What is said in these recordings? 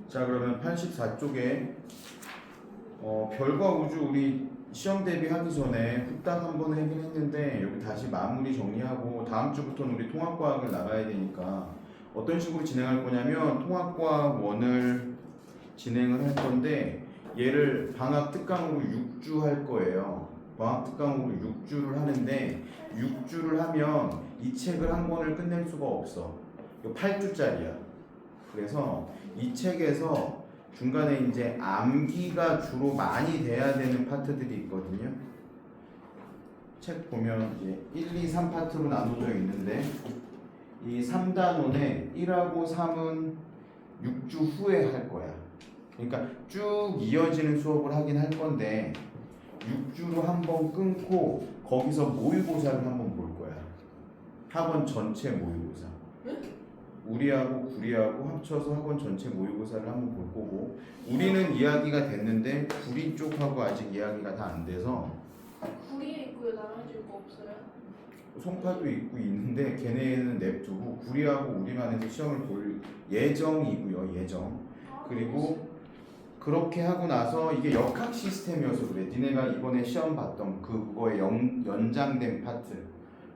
자, 그러면 84쪽에 별과 우주 우리 시험 대비하기 전에 후딱 한번 하긴 했는데 여기 다시 마무리 정리하고 다음 주부터는 우리 통합과학을 나가야 되니까 어떤 식으로 진행할 거냐면 통합과학 1을 진행을 할 건데 얘를 방학 특강으로 6주 할 거예요. 방학 특강으로 6주를 하는데 6주를 하면 이 책을 한 권을 끝낼 수가 없어. 이거 8주짜리야. 그래서 이 책에서 중간에 이제 암기가 주로 많이 돼야 되는 파트들이 있거든요. 책 보면 이제 1, 2, 3파트로 나눠져 있는데 이 3단원에 1하고 3은 6주 후에 할 거야. 그러니까 쭉 이어지는 수업을 하긴 할 건데 6주로 한번 끊고 거기서 모의고사를 한번 볼 거야. 학원 전체 모의고사. 우리하고 구리하고 합쳐서 학원 전체 모의고사를 한번 볼 거고 우리는 이야기가 됐는데 구리 쪽하고 아직 이야기가 다 안 돼서 구리에 있고요. 나눠줄 거 없어요? 송파도 있고 있는데 걔네는 냅두고 구리하고 우리만 해서 시험을 볼 예정이고요. 예정. 그리고 그렇게 하고 나서 이게 역학 시스템이어서 그래. 니네가 이번에 시험 봤던 그거의 연장된 파트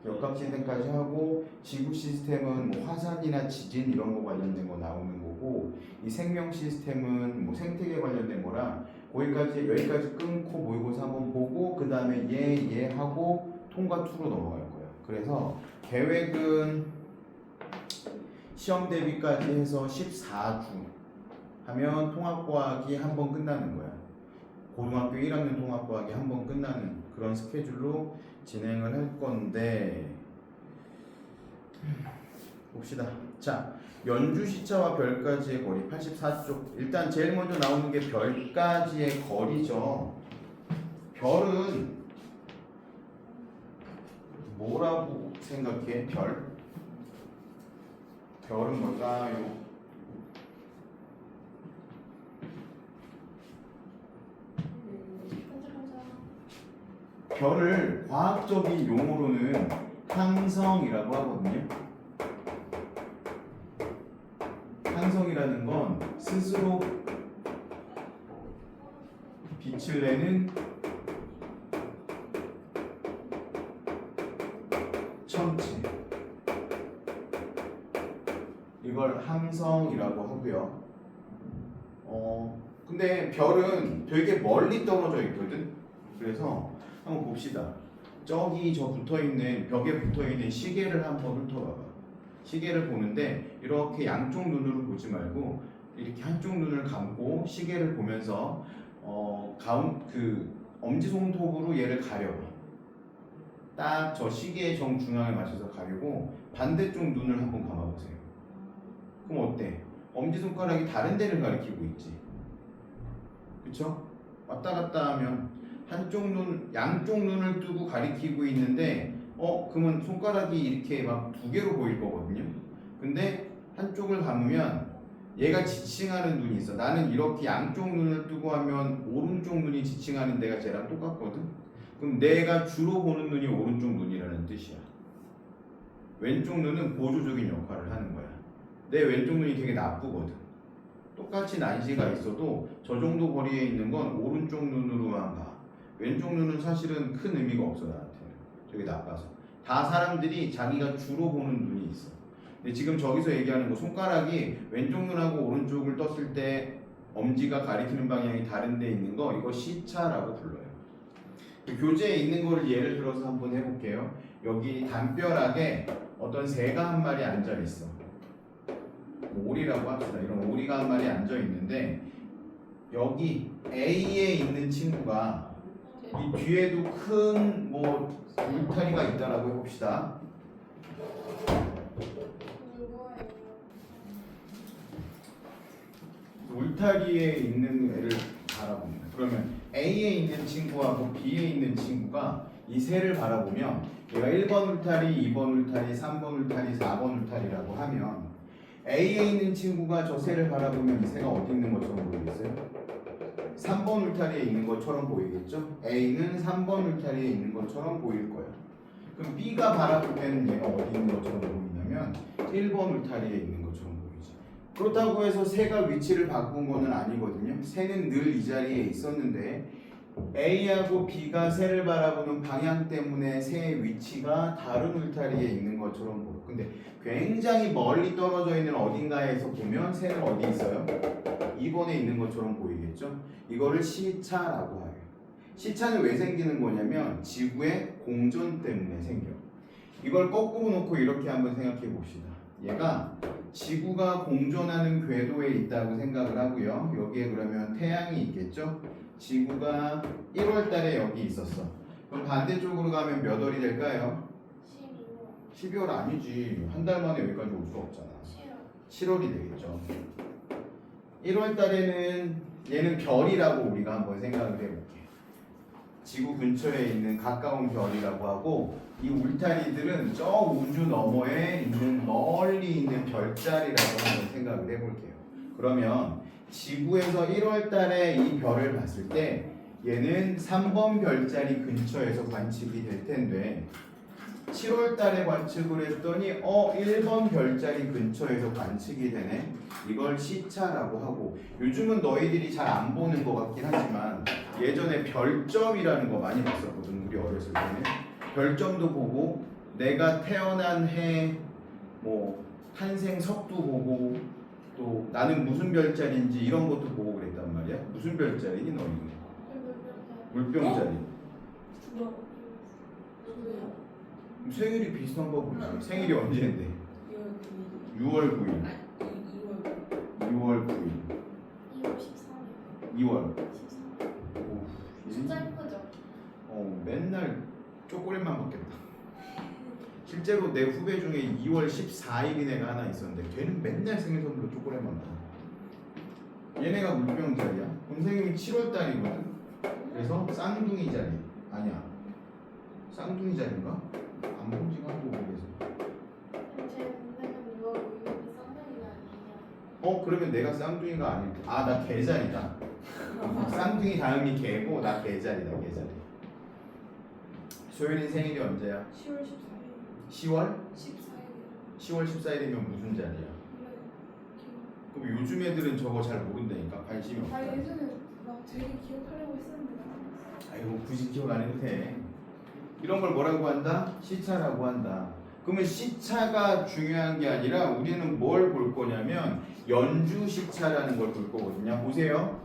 역학 시스템까지 하고 지구 시스템은 뭐 화산이나 지진 이런 거 관련된 거 나오는 거고 이 생명 시스템은 뭐 생태계 관련된 거라 거기까지 여기까지 끊고 모의고사 한번 보고 그 다음에 얘 하고 통과 2로 넘어갈 거예요. 그래서 계획은 시험 대비까지 해서 14주 하면 통합과학이 한 번 끝나는 거야. 고등학교 1학년 통합과학이 한 번 끝나는 그런 스케줄로 진행을 할 건데 봅시다. 자, 연주시차와 별까지의 거리 84쪽. 일단 제일 먼저 나오는 게 별까지의 거리죠. 별은 뭐라고 생각해? 별은 뭘까요? 별을 과학적인 용어로는 항성이라고 하거든요. 항성이라는 건 스스로 빛을 내는 천체. 이걸 항성이라고 하고요. 근데 별은 되게 멀리 떨어져 있거든. 그래서 한번 봅시다. 저기 저 붙어있는 벽에 붙어있는 시계를 한번 훑어봐봐. 시계를 보는데 이렇게 양쪽 눈으로 보지 말고 이렇게 한쪽 눈을 감고 시계를 보면서 엄지손톱으로 얘를 가려봐. 딱 저 시계의 정중앙에 맞춰서 가리고 반대쪽 눈을 한번 감아보세요. 그럼 어때? 엄지손가락이 다른 데를 가리키고 있지. 그쵸? 왔다 갔다 하면 양쪽 눈을 뜨고 가리키고 있는데 그러면 손가락이 이렇게 막 2개로 보일 거거든요. 근데 한쪽을 감으면 얘가 지칭하는 눈이 있어. 나는 이렇게 양쪽 눈을 뜨고 하면 오른쪽 눈이 지칭하는 데가 쟤랑 똑같거든. 그럼 내가 주로 보는 눈이 오른쪽 눈이라는 뜻이야. 왼쪽 눈은 보조적인 역할을 하는 거야. 내 왼쪽 눈이 되게 나쁘거든. 똑같이 난시가 있어도 저 정도 거리에 있는 건 오른쪽 눈으로만 봐. 왼쪽 눈은 사실은 큰 의미가 없어 나한테는. 되게 나빠서. 다 사람들이 자기가 주로 보는 눈이 있어. 근데 지금 저기서 얘기하는 거 손가락이 왼쪽 눈하고 오른쪽을 떴을 때 엄지가 가리키는 방향이 다른 데 있는 거 이거 시차라고 불러요. 교재에 있는 거를 예를 들어서 한번 해볼게요. 여기 담벼락에 어떤 새가 한 마리 앉아 있어. 오리라고 합시다. 이런 오리가 한 마리 앉아 있는데 여기 A에 있는 친구가 이 뒤에도 큰 울타리가 있다라고 해봅시다. 울타리에 있는 애를 바라봅니다. 그러면 A에 있는 친구하고 B에 있는 친구가 이 새를 바라보면 얘가 1번 울타리, 2번 울타리, 3번 울타리, 4번 울타리라고 하면 A에 있는 친구가 저 새를 바라보면 이 새가 어디 있는 것처럼 보이겠어요? 3번 울타리에 있는 것처럼 보이겠죠? A는 3번 울타리에 있는 것처럼 보일 거예요. 그럼 B가 바라볼 때는 얘가 어디 있는 것처럼 보이냐면 1번 울타리에 있는 것처럼 보이지. 그렇다고 해서 새가 위치를 바꾼 거는 아니거든요. 새는 늘 이 자리에 있었는데 A하고 B가 새를 바라보는 방향 때문에 새의 위치가 다른 울타리에 있는 것처럼 보여. 근데 굉장히 멀리 떨어져 있는 어딘가에서 보면 새는 어디 있어요? 2번에 있는 것처럼 보이겠죠? 이거를 시차라고 해요. 시차는 왜 생기는 거냐면 지구의 공전 때문에 생겨. 이걸 거꾸로 놓고 이렇게 한번 생각해 봅시다. 얘가 지구가 공전하는 궤도에 있다고 생각을 하고요. 여기에 그러면 태양이 있겠죠? 지구가 1월 달에 여기 있었어. 그럼 반대쪽으로 가면 몇 월이 될까요? 12월 12월 아니지. 한 달 만에 여기까지 올 수 없잖아. 7월이 되겠죠. 1월 달에는 얘는 별이라고 우리가 한번 생각을 해볼게. 지구 근처에 있는 가까운 별이라고 하고 이 울타리들은 저 우주 너머에 있는 멀리 있는 별자리라고 한번 생각을 해볼게요. 그러면 지구에서 1월 달에 이 별을 봤을 때 얘는 3번 별자리 근처에서 관측이 될 텐데 7월 달에 관측을 했더니 1번 별자리 근처에서 관측이 되네. 이걸 시차라고 하고 요즘은 너희들이 잘 안 보는 것 같긴 하지만 예전에 별점이라는 거 많이 봤었거든. 우리 어렸을 때는 별점도 보고 내가 태어난 해 뭐 탄생 석도 보고 또 나는 무슨 별자리인지 이런 것도 보고 그랬단 말이야. 무슨 별자리니 너희는? 물병자리. 생일이 비슷한 거 보지. 생일이 언제인데? 6월 9일. 6월 9일. 2월 13일 2월. 13일 오, 진짜 예쁘죠? 맨날 초콜릿만 먹겠다. 실제로 내 후배 중에 2월 14일인 애가 하나 있었는데 걔는 맨날 생일 선물로 초콜릿만 먹어. 얘네가 물병자리야. 선생님이 7월 달이거든. 그래서 쌍둥이 자리. 아니야. 쌍둥이 자리인가? 안 본지가 한번 오래돼서. 제 동생은 6월 5일이 쌍둥이가 아니에요. 그러면 내가 쌍둥이가 아닐 때. 나 개자리다. 쌍둥이 다음이 개고 나 개자리다. 개자리. 소연이 생일이 언제야? 10월 14일 10월? 14일 10월 14일이면 무슨 자리야? 그럼 요즘 애들은 저거 잘 모른다니까. 관심이 없다. 예전에 막 되게 기억하려고 했었는데 아이고 굳이 기억 안 해도 돼. 이런 걸 뭐라고 한다? 시차라고 한다. 그러면 시차가 중요한 게 아니라 우리는 뭘 볼 거냐면 연주 시차라는 걸 볼 거거든요. 보세요.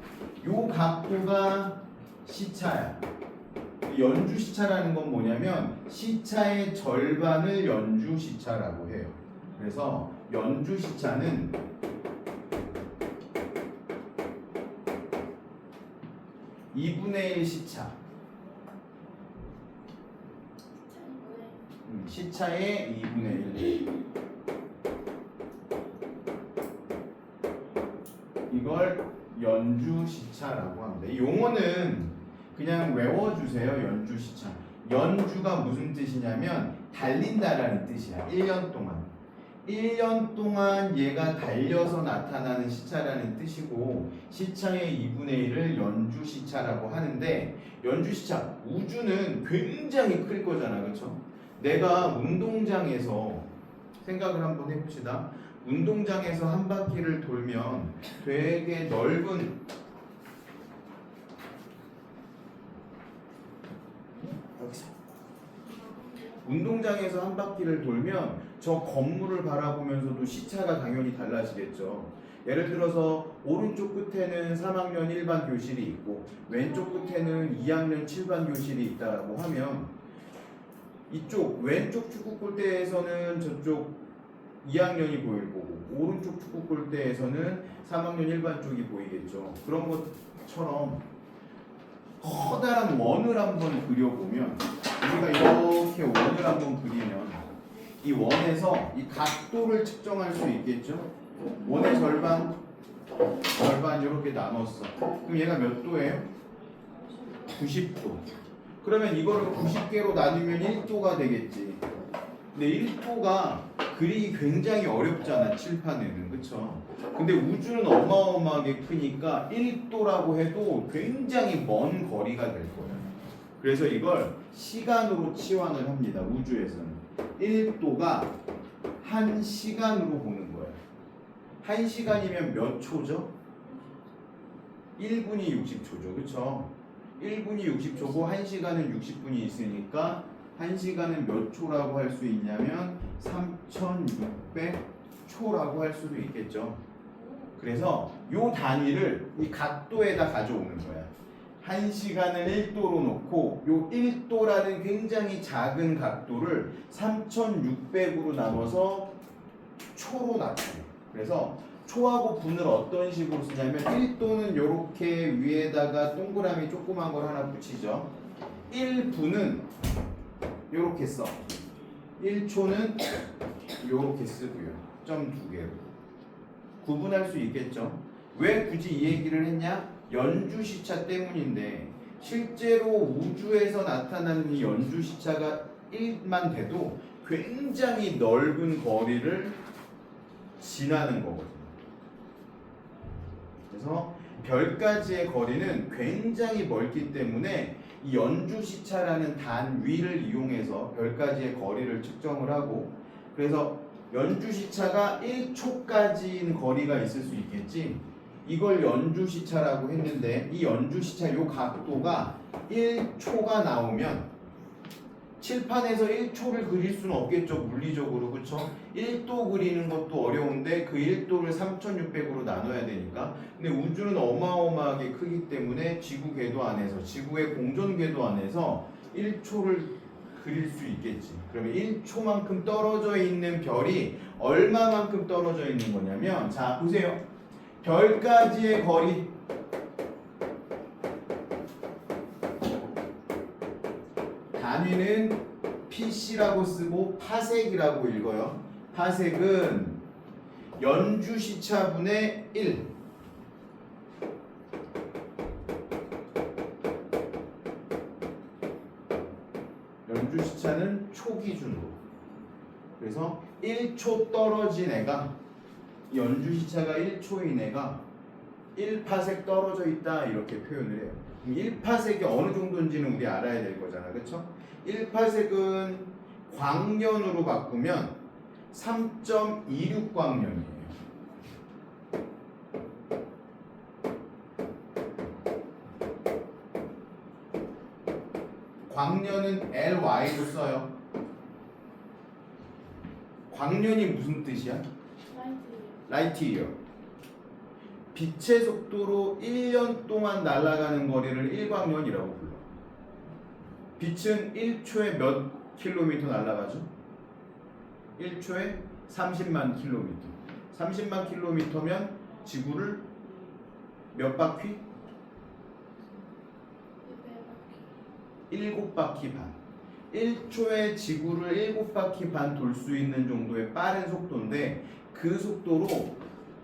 요 각도가 시차야. 연주 시차라는 건 뭐냐면 시차의 절반을 연주 시차라고 해요. 그래서 연주 시차는 2분의 1 시차. 시차의 2분의 1. 이걸 연주 시차라고 합니다. 이 용어는 그냥 외워주세요. 연주 시차. 연주가 무슨 뜻이냐면 달린다라는 뜻이야. 1년 동안. 1년 동안 얘가 달려서 나타나는 시차라는 뜻이고 시차의 2분의 1을 연주 시차라고 하는데 연주 시차, 우주는 굉장히 클 거잖아. 그렇죠? 내가 운동장에서 생각을 한번 해봅시다. 운동장에서 한 바퀴를 돌면 되게 넓은 여기서 운동장에서 한 바퀴를 돌면 저 건물을 바라보면서도 시차가 당연히 달라지겠죠. 예를 들어서 오른쪽 끝에는 3학년 1반 교실이 있고 왼쪽 끝에는 2학년 7반 교실이 있다고 하면 이쪽 왼쪽 축구 골대에서는 저쪽 2학년이 보일 거고 오른쪽 축구 골대에서는 3학년 1반 쪽이 보이겠죠. 그런 것처럼 커다란 원을 한번 그려보면 우리가 이렇게 원을 한번 그리면 이 원에서 이 각도를 측정할 수 있겠죠. 원의 절반 이렇게 나눴어. 그럼 얘가 몇 도예요? 90도. 그러면 이거를 90개로 나누면 1도가 되겠지. 근데 1도가 그리기 굉장히 어렵잖아. 칠판에는. 그쵸? 근데 우주는 어마어마하게 크니까 1도라고 해도 굉장히 먼 거리가 될 거예요. 그래서 이걸 시간으로 치환을 합니다. 우주에서는 1도가 한 시간으로 보는 거예요. 1시간이면 몇 초죠? 1분이 60초죠. 그쵸? 1분이 60초고 1시간은 60분이 있으니까 1시간은 몇 초라고 할 수 있냐면 3600초라고 할 수도 있겠죠. 그래서 요 단위를 이 각도에다 가져오는 거야. 1시간을 1도로 놓고 요 1도라는 굉장히 작은 각도를 3600으로 나눠서 초로 나타내. 그래서 초하고 분을 어떤 식으로 쓰냐면 1도는 이렇게 위에다가 동그라미 조그만 걸 하나 붙이죠. 1분은 이렇게 써. 1초는 이렇게 쓰고요. 점 2개로 구분할 수 있겠죠. 왜 굳이 이 얘기를 했냐? 연주시차 때문인데 실제로 우주에서 나타나는 이 연주시차가 1만 돼도 굉장히 넓은 거리를 지나는 거거든요. 그래서 별까지의 거리는 굉장히 멀기 때문에 이 연주시차라는 단위를 이용해서 별까지의 거리를 측정을 하고, 그래서 연주시차가 1초까지인 거리가 있을 수 있겠지. 이걸 연주시차라고 했는데 이 연주시차 요 각도가 1초가 나오면 칠판에서 1초를 그릴 수는 없겠죠. 물리적으로. 그쵸? 1도 그리는 것도 어려운데 그 1도를 3600으로 나눠야 되니까. 근데 우주는 어마어마하게 크기 때문에 지구 궤도 안에서, 지구의 공전 궤도 안에서 1초를 그릴 수 있겠지. 그러면 1초만큼 떨어져 있는 별이 얼마만큼 떨어져 있는 거냐면, 자 보세요. 별까지의 거리, 단위는 PC라고 쓰고 파섹이라고 읽어요. 파섹은 연주시차분의 1. 연주시차는 초 기준으로. 그래서 1초 떨어진 애가, 연주시차가 1초인 애가 1파섹 떨어져 있다 이렇게 표현을 해요. 그럼 1파섹이 어느 정도인지는 우리 알아야 될 거잖아. 그쵸? 1파섹은 광년으로 바꾸면 3.26 광년이에요. 광년은 LY로 써요. 광년이 무슨 뜻이야? 라이트 이어. 빛의 속도로 1년 동안 날아가는 거리를 1광년이라고 불러. 빛은 1초에 몇 킬로미터 날아가죠? 1초에 30만 킬로미터. 30만 킬로미터면 지구를 몇 바퀴? 7바퀴 반. 1초에 지구를 7바퀴 반 돌 수 있는 정도의 빠른 속도인데 그 속도로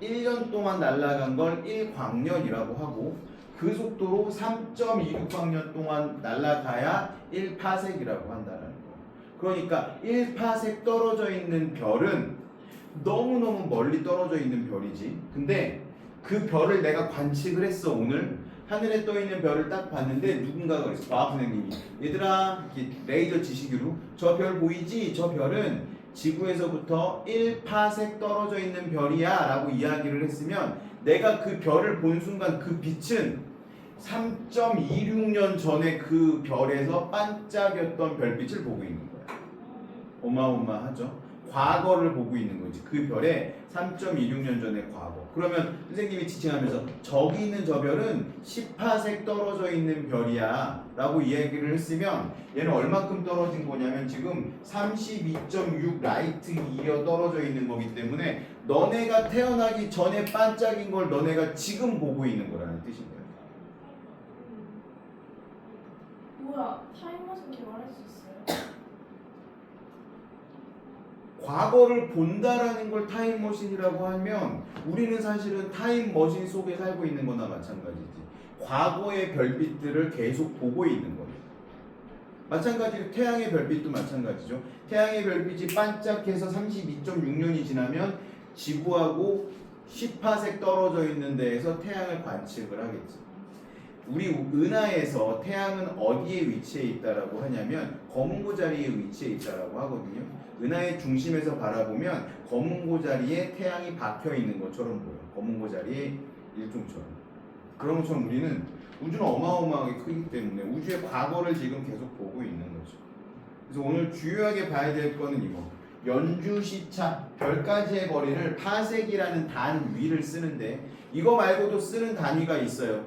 1년 동안 날아간 걸 1광년이라고 하고, 그 속도로 3.26광년 동안 날아가야 1파섹이라고 한다는 거. 그러니까 1파섹 떨어져 있는 별은 너무너무 멀리 떨어져 있는 별이지. 근데 그 별을 내가 관측을 했어. 오늘 하늘에 떠 있는 별을 딱 봤는데 누군가가 그랬어. 과학 선생님이, 얘들아, 레이저 지시기로 저 별 보이지? 저 별은 지구에서부터 1파섹 떨어져 있는 별이야 라고 이야기를 했으면, 내가 그 별을 본 순간 그 빛은 3.26년 전에 그 별에서 반짝였던 별빛을 보고 있는 거야. 어마어마하죠? 과거를 보고 있는 거지. 그 별의 3.26년 전의 과거. 그러면 선생님이 지칭하면서 저기 있는 저 별은 10파섹 떨어져 있는 별이야 라고 이야기를 했으면, 얘는 얼마큼 떨어진 거냐면 지금 32.6 라이트 이어 떨어져 있는 거기 때문에 너네가 태어나기 전에 반짝인 걸 너네가 지금 보고 있는 거라는 뜻인 거야. 뭐야? 타임머신 개발할 수 있어요? 과거를 본다라는 걸 타임머신이라고 하면 우리는 사실은 타임머신 속에 살고 있는 거나 마찬가지지. 과거의 별빛들을 계속 보고 있는 거예요. 마찬가지로 태양의 별빛도 마찬가지죠. 태양의 별빛이 반짝해서 32.6년이 지나면 지구하고 10파섹 떨어져 있는 데에서 태양을 관측을 하겠지. 우리 은하에서 태양은 어디에 위치해 있다라고 하냐면 검은고 자리에 위치해 있다라고 하거든요. 은하의 중심에서 바라보면 검은고 자리에 태양이 박혀 있는 것처럼 보여. 검은고 자리에 일종처럼. 그런 것처럼 우리는 우주는 어마어마하게 크기 때문에 우주의 과거를 지금 계속 보고 있는 거죠. 그래서 오늘 주요하게 봐야 될 거는 이거. 연주시차 별까지의 거리를 파세기라는 단위를 쓰는데 이거 말고도 쓰는 단위가 있어요.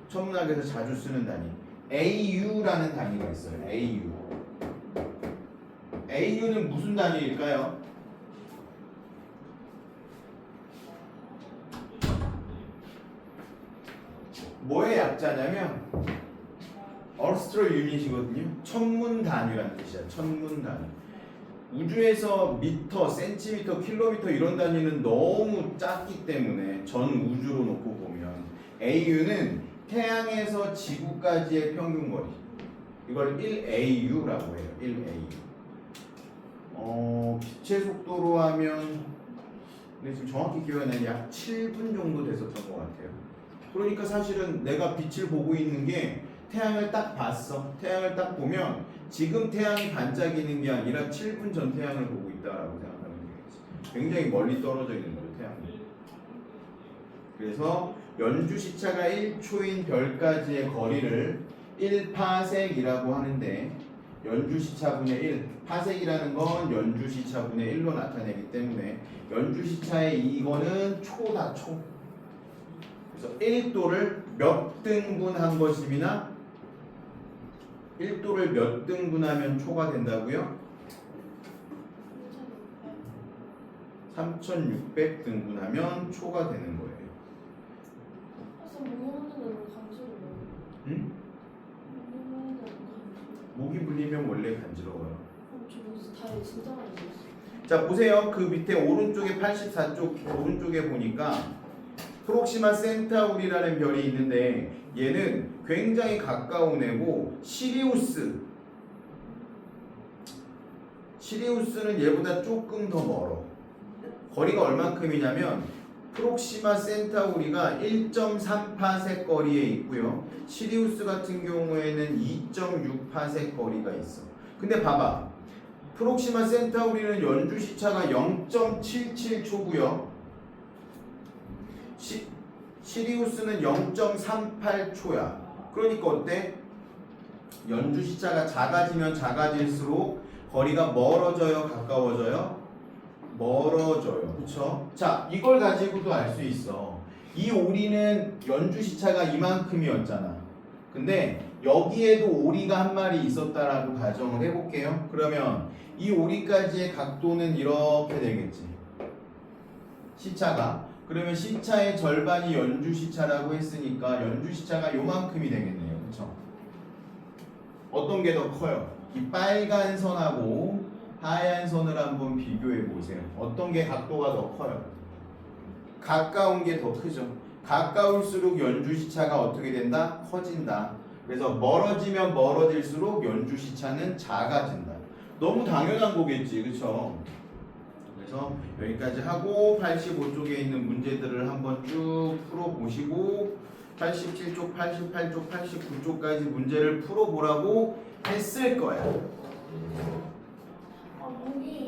천문학에서 자주 쓰는 단위 AU라는 단위가 있어요. AU. AU는 무슨 단위일까요? 뭐의 약자냐면 어스트로 유닛이거든요. 천문 단위라는 뜻이야. 천문 단위. 우주에서 미터, 센티미터, 킬로미터 이런 단위는 너무 작기 때문에 전 우주로 놓고 보면 AU는 태양에서 지구까지의 평균 거리. 이걸 1AU라고 해요. 1AU. 빛의 속도로 하면 근데 지금 정확히 기억이 안 나요. 약 7분 정도 됐었던 것 같아요. 그러니까 사실은 내가 빛을 보고 있는 게 태양을 딱 봤어. 태양을 딱 보면 지금 태양이 반짝이는 게 아니라 7분 전 태양을 보고 있다라고 생각하면 되겠지. 굉장히 멀리 떨어져 있는 거죠, 태양이. 그래서 연주 시차가 1초인 별까지의 거리를 1파섹이라고 하는데 연주 시차분의 1, 파섹이라는 건 연주 시차분의 1로 나타내기 때문에 연주 시차의 이거는 초다, 초. 그래서 1도를 몇 등분한 것입니다. 1도를 몇 등분하면 초가 된다고요? 3600 등분하면 초가 되는 거예요. 그래서 모르는 간지러워요. 응? 모르는 간지러워요. 목이 물리면 원래 간지러워요. 저 무슨 다리 진짜 많이 들었어요. 자 보세요. 그 밑에 오른쪽에 84쪽 오른쪽에 보니까 프록시마 센타우리라는 별이 있는데 얘는 굉장히 가까운 애고 시리우스는 얘보다 조금 더 멀어. 거리가 얼만큼이냐면 프록시마 센타우리가 1.3파섹 거리에 있고요. 시리우스 같은 경우에는 2.6파섹 거리가 있어. 근데 봐봐. 프록시마 센타우리는 연주 시차가 0.77초고요. 시리우스는 0.38초야. 그러니까 어때? 연주 시차가 작아지면 작아질수록 거리가 멀어져요, 가까워져요? 멀어져요. 그쵸? 자, 이걸 가지고도 알 수 있어. 이 오리는 연주 시차가 이만큼이었잖아. 근데 여기에도 오리가 한 마리 있었다라고 가정을 해볼게요. 그러면 이 오리까지의 각도는 이렇게 되겠지. 시차가. 그러면 시차의 절반이 연주 시차라고 했으니까 연주 시차가 요만큼이 되겠네요. 그쵸? 어떤 게 더 커요? 이 빨간 선하고 하얀 선을 한번 비교해 보세요. 어떤 게 각도가 더 커요? 가까운 게 더 크죠. 가까울수록 연주 시차가 어떻게 된다? 커진다. 그래서 멀어지면 멀어질수록 연주 시차는 작아진다. 너무 당연한 거겠지, 그쵸? 그래서 여기까지 하고 85쪽에 있는 문제들을 한번 쭉 풀어보시고 87쪽, 88쪽, 89쪽까지 문제를 풀어보라고 했을 거야. 아 목이